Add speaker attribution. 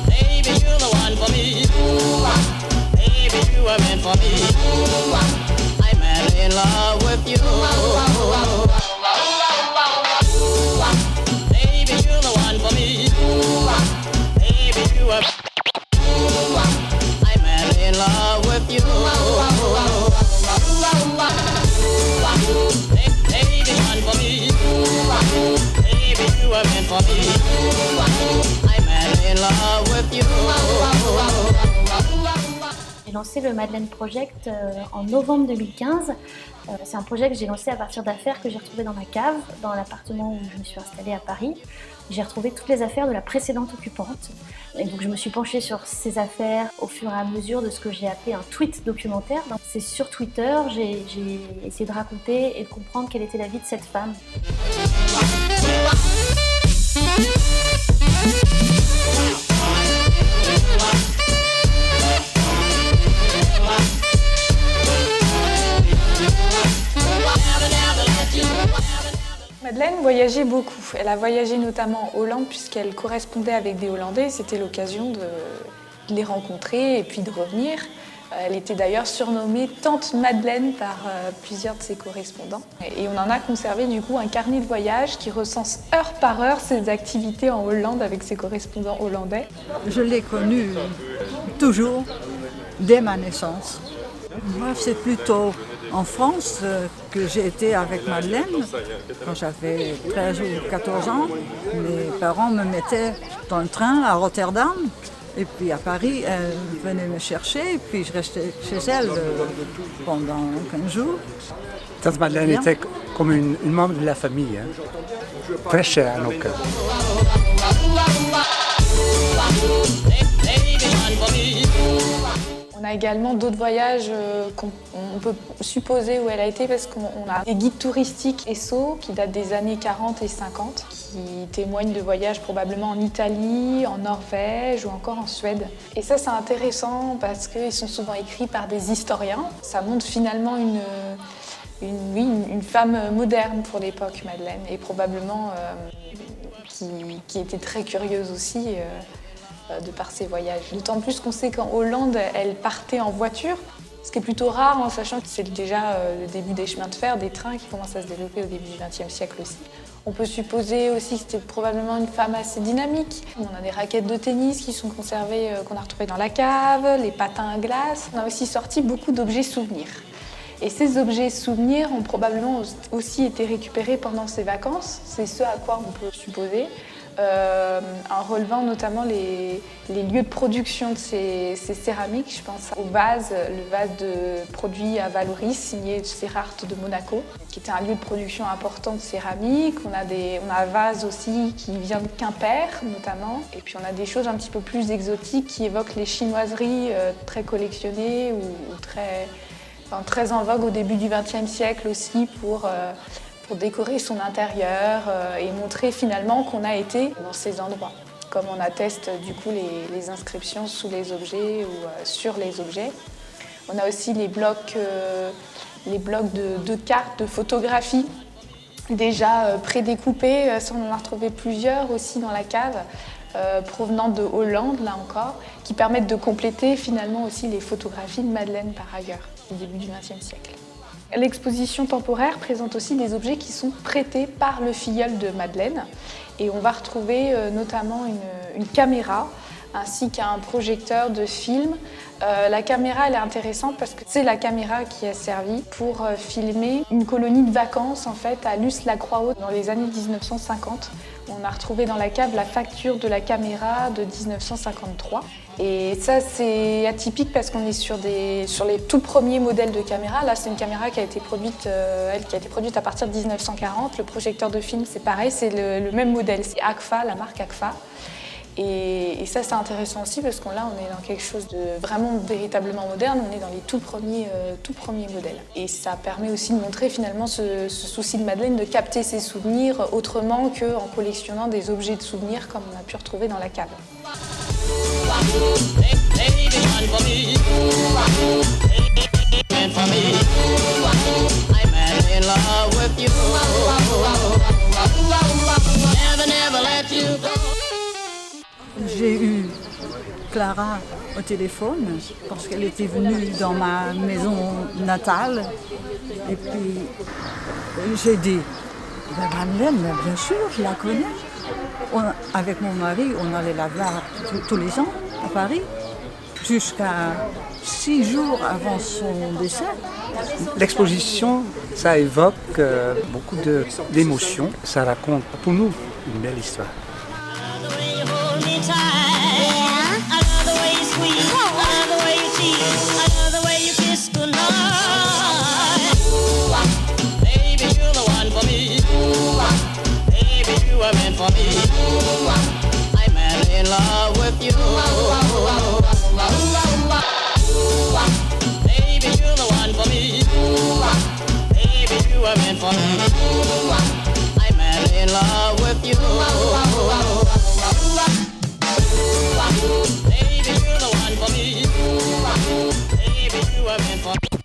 Speaker 1: Baby, you're the one for me. Baby, you were meant for me. I'm madly in love with you. Baby, you're the one for me. Baby, you were. I'm madly in love with you. Baby, one for me. Baby, you were meant for me. I'm madly in love with you.
Speaker 2: J'ai lancé le Madeleine Project en novembre 2015. C'est un projet que j'ai lancé à partir d'affaires que j'ai retrouvées dans ma cave, dans l'appartement où je me suis installée à Paris. J'ai retrouvé toutes les affaires de la précédente occupante. Et donc je me suis penchée sur ces affaires au fur et à mesure de ce que j'ai appelé un tweet documentaire. C'est sur Twitter, j'ai essayé de raconter et de comprendre quelle était la vie de cette femme.
Speaker 3: Madeleine voyageait beaucoup. Elle a voyagé notamment en Hollande puisqu'elle correspondait avec des Hollandais. C'était l'occasion de les rencontrer et puis de revenir. Elle était d'ailleurs surnommée Tante Madeleine par plusieurs de ses correspondants. Et on en a conservé du coup un carnet de voyage qui recense heure par heure ses activités en Hollande avec ses correspondants hollandais.
Speaker 4: Je l'ai connue toujours, dès ma naissance. Moi, c'est plutôt en France que j'ai été avec Madeleine. Quand j'avais 13 ou 14 ans, mes parents me mettaient dans le train à Rotterdam. Et puis à Paris, elle venait me chercher, et puis je restais chez elle pendant 15 jours.
Speaker 5: Tante Madeleine était comme une membre de la famille, hein. Très chère à nos cœurs.
Speaker 3: On a également d'autres voyages qu'on peut supposer où elle a été parce qu'on a des guides touristiques ESSO qui datent des années 40 et 50 qui témoignent de voyages probablement en Italie, en Norvège ou encore en Suède. Et ça c'est intéressant parce qu'ils sont souvent écrits par des historiens. Ça montre finalement une femme moderne pour l'époque, Madeleine, et probablement qui était très curieuse aussi. De par ses voyages. D'autant plus qu'on sait qu'en Hollande, elle partait en voiture, ce qui est plutôt rare en sachant que c'est déjà le début des chemins de fer, des trains qui commencent à se développer au début du XXe siècle aussi. On peut supposer aussi que c'était probablement une femme assez dynamique. On a des raquettes de tennis qui sont conservées, qu'on a retrouvées dans la cave, les patins à glace. On a aussi sorti beaucoup d'objets souvenirs. Et ces objets souvenirs ont probablement aussi été récupérés pendant ses vacances. C'est ce à quoi on peut supposer. En relevant notamment les lieux de production de ces céramiques. Je pense au vase, le vase de produit à Valoris, signé Serrart de Monaco, qui était un lieu de production important de céramique. On a un vase aussi qui vient de Quimper, notamment. Et puis on a des choses un petit peu plus exotiques qui évoquent les chinoiseries très collectionnées ou très en vogue au début du XXe siècle aussi pour décorer son intérieur et montrer finalement qu'on a été dans ces endroits. Comme on atteste du coup les inscriptions sous les objets ou sur les objets. On a aussi les blocs de cartes, de photographies déjà prédécoupés. Ça, on en a retrouvé plusieurs aussi dans la cave, provenant de Hollande là encore, qui permettent de compléter finalement aussi les photographies de Madeleine par ailleurs, au début du XXe siècle. L'exposition temporaire présente aussi des objets qui sont prêtés par le filleul de Madeleine. Et on va retrouver notamment une caméra ainsi qu'un projecteur de film. La caméra, elle est intéressante parce que c'est la caméra qui a servi pour filmer une colonie de vacances en fait, à Luce-la-Croix-Haute dans les années 1950. On a retrouvé dans la cave la facture de la caméra de 1953. Et ça, c'est atypique parce qu'on est sur les tout premiers modèles de caméra. Là, c'est une caméra qui a été produite, à partir de 1940. Le projecteur de film, c'est pareil, c'est le même modèle. C'est Agfa, la marque Agfa. Et ça, c'est intéressant aussi parce qu'on là, on est dans quelque chose de vraiment véritablement moderne. On est dans les tout premiers modèles. Et ça permet aussi de montrer finalement ce souci de Madeleine de capter ses souvenirs autrement qu'en collectionnant des objets de souvenirs comme on a pu retrouver dans la cave.
Speaker 1: I'm in love with you.
Speaker 4: Clara au téléphone parce qu'elle était venue dans ma maison natale. Et puis j'ai dit, ben Madeleine, bien sûr, je la connais. Avec mon mari, on allait la voir tous les ans à Paris, jusqu'à 6 jours avant son décès.
Speaker 5: L'exposition, ça évoque beaucoup d'émotions. Ça raconte pour nous une belle histoire.
Speaker 1: I love the way you hold me tight. I love the way you squeeze. I love the way you tease. I love the way you kiss goodnight. Baby, you're the one for me. Baby, you are meant for me. I'm madly in love with you. Baby, you're the one for me. Baby, you are meant for me. I'm madly in love with you. Baby, you're the one for me. Baby, you are meant for me.